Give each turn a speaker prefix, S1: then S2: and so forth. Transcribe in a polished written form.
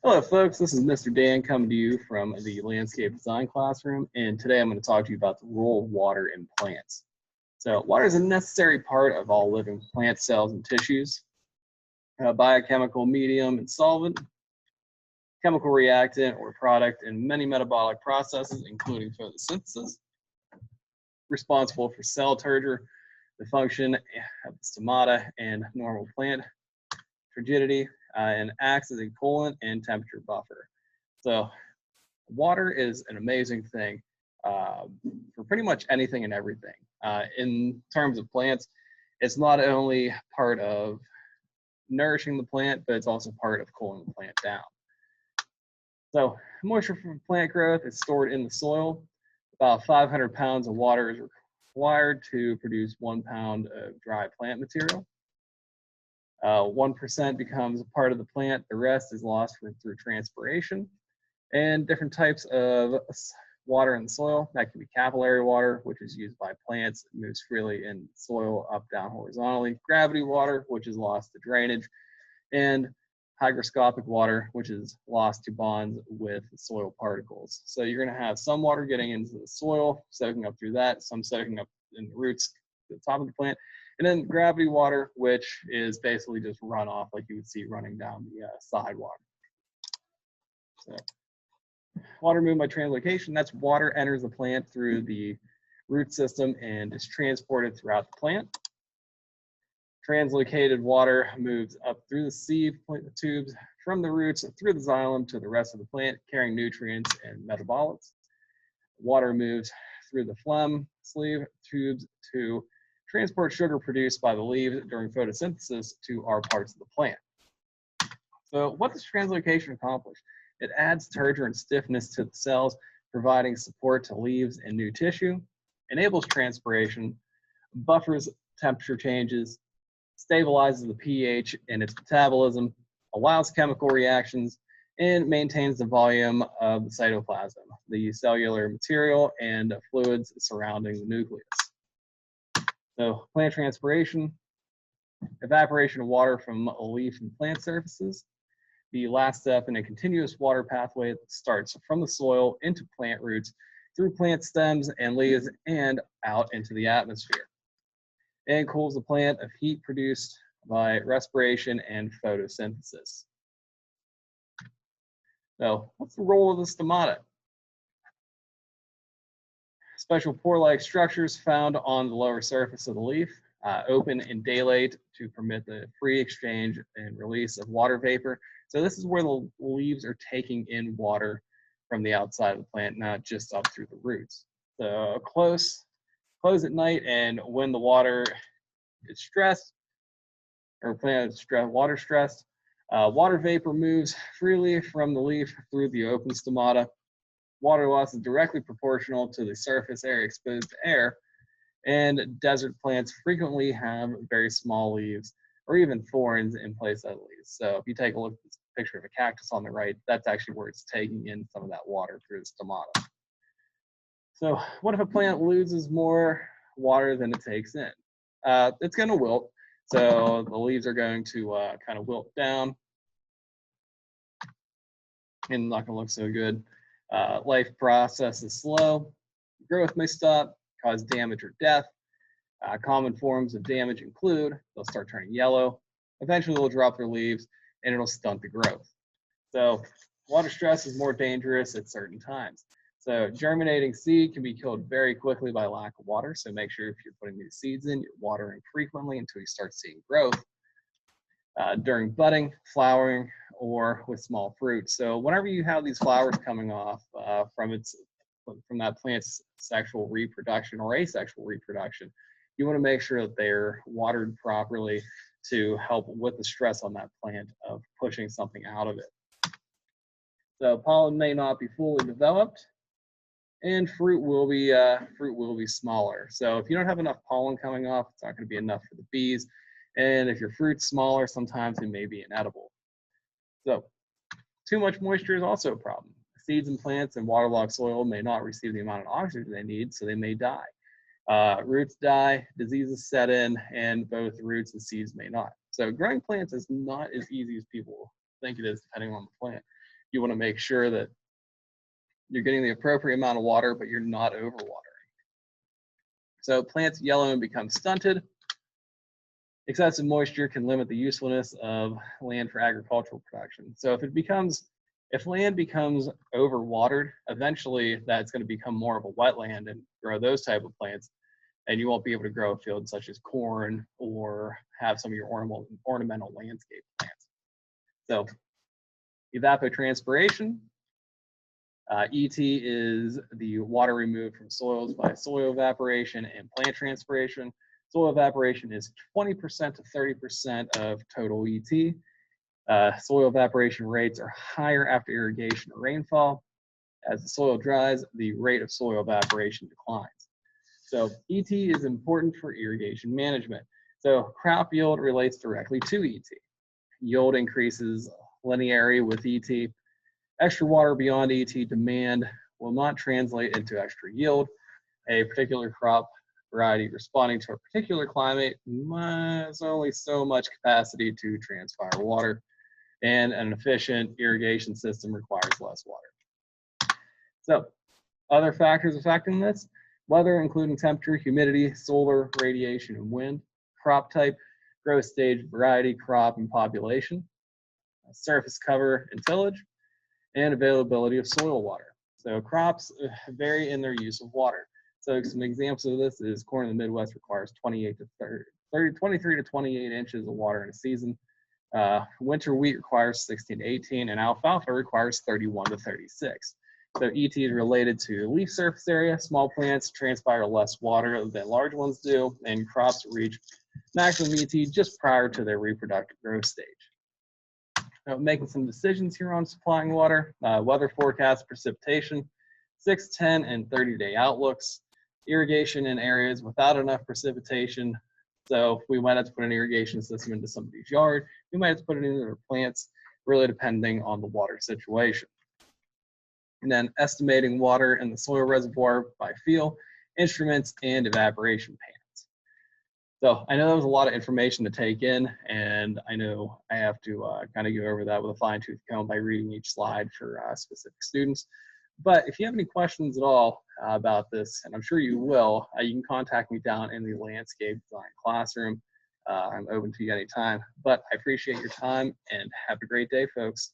S1: Hello folks, this is Mr. Dan coming to you from the Landscape Design Classroom, and today I'm going to talk to you about the role of water in plants. So water is a necessary part of all living plant cells and tissues. Biochemical medium and solvent, chemical reactant or product in many metabolic processes, including photosynthesis, responsible for cell turgor, the function of the stomata and normal plant turgidity, and acts as a coolant and temperature buffer. So water is an amazing thing for pretty much anything and everything. In terms of plants, it's not only part of nourishing the plant, but it's also part of cooling the plant down. So moisture from plant growth is stored in the soil. About 500 pounds of water is required to produce 1 pound of dry plant material. 1% becomes a part of the plant. The rest is lost through transpiration. And different types of water in the soil. That can be capillary water, which is used by plants. It moves freely in soil up, down, horizontally. Gravity water, which is lost to drainage. And hygroscopic water, which is lost to bonds with soil particles. So you're going to have some water getting into the soil, soaking up through that, some soaking up in the roots to the top of the plant. And then gravity water, which is basically just runoff like you would see running down the sidewalk. So, water moved by translocation, that's water enters the plant through the root system and is transported throughout the plant. Translocated water moves up through the sieve tubes from the roots through the xylem to the rest of the plant, carrying nutrients and metabolites. Water moves through the phloem sleeve tubes to transport sugar produced by the leaves during photosynthesis to our parts of the plant. So what does translocation accomplish? It adds turgor and stiffness to the cells, providing support to leaves and new tissue, enables transpiration, buffers temperature changes, stabilizes the pH in its metabolism, allows chemical reactions, and maintains the volume of the cytoplasm, the cellular material and fluids surrounding the nucleus. So plant transpiration, evaporation of water from a leaf and plant surfaces, the last step in a continuous water pathway that starts from the soil into plant roots, through plant stems and leaves, and out into the atmosphere. And cools the plant of heat produced by respiration and photosynthesis. So what's the role of the stomata? Special pore-like structures found on the lower surface of the leaf, open and dilate to permit the free exchange and release of water vapor. So this is where the leaves are taking in water from the outside of the plant, not just up through the roots. So close at night, and when the water is stressed, or plant is water stressed, water vapor moves freely from the leaf through the open stomata. Water loss is directly proportional to the surface area exposed to air, and desert plants frequently have very small leaves or even thorns in place of leaves. So if you take a look at this picture of a cactus on the right, that's actually where it's taking in some of that water through the stomata. So what if a plant loses more water than it takes in? It's going to wilt. So the leaves are going to kind of wilt down and not going to look so good. Life process is slow. Growth may stop, cause damage or death. Common forms of damage include they'll start turning yellow. Eventually they'll drop their leaves and it'll stunt the growth. So water stress is more dangerous at certain times. So germinating seed can be killed very quickly by lack of water. So make sure if you're putting these seeds in, you're watering frequently until you start seeing growth. During budding, flowering, or with small fruit. So whenever you have these flowers coming off from that plant's sexual reproduction or asexual reproduction, you want to make sure that they're watered properly to help with the stress on that plant of pushing something out of it. So pollen may not be fully developed, and fruit will be smaller. So if you don't have enough pollen coming off, it's not going to be enough for the bees. And if your fruit's smaller, sometimes it may be inedible. So too much moisture is also a problem. Seeds and plants in waterlogged soil may not receive the amount of oxygen they need, so they may die. Roots die, diseases set in, and both roots and seeds may not. So growing plants is not as easy as people think it is depending on the plant. You want to make sure that you're getting the appropriate amount of water, but you're not overwatering. So plants yellow and become stunted. Excessive moisture can limit the usefulness of land for agricultural production. So if land becomes overwatered, eventually that's going to become more of a wetland and grow those type of plants, and you won't be able to grow a field such as corn or have some of your ornamental landscape plants. So evapotranspiration. ET is the water removed from soils by soil evaporation and plant transpiration. Soil evaporation is 20% to 30% of total ET. Soil evaporation rates are higher after irrigation or rainfall. As the soil dries, the rate of soil evaporation declines. So ET is important for irrigation management. So crop yield relates directly to ET. Yield increases linearly with ET. Extra water beyond ET demand will not translate into extra yield. A particular crop variety responding to a particular climate has only so much capacity to transpire water, and an efficient irrigation system requires less water. So, other factors affecting this: weather, including temperature, humidity, solar radiation, and wind; crop type, growth stage, variety, crop, and population; surface cover and tillage; and availability of soil water. So crops vary in their use of water. So some examples of this is corn in the Midwest requires 23 to 28 inches of water in a season. Winter wheat requires 16 to 18, and alfalfa requires 31 to 36. So ET is related to leaf surface area. Small plants transpire less water than large ones do, and crops reach maximum ET just prior to their reproductive growth stage. Making some decisions here on supplying water: weather forecast, precipitation, 6, 10, and 30-day outlooks; irrigation in areas without enough precipitation. So if we might have to put an irrigation system into somebody's yard, we might have to put it into their plants, really depending on the water situation. And then estimating water in the soil reservoir by feel, instruments, and evaporation pans. So I know that was a lot of information to take in, and I know I have to kind of go over that with a fine-tooth comb by reading each slide for specific students. But if you have any questions at all about this, and I'm sure you will, you can contact me down in the landscape design classroom. I'm open to you anytime. But I appreciate your time, and have a great day, folks.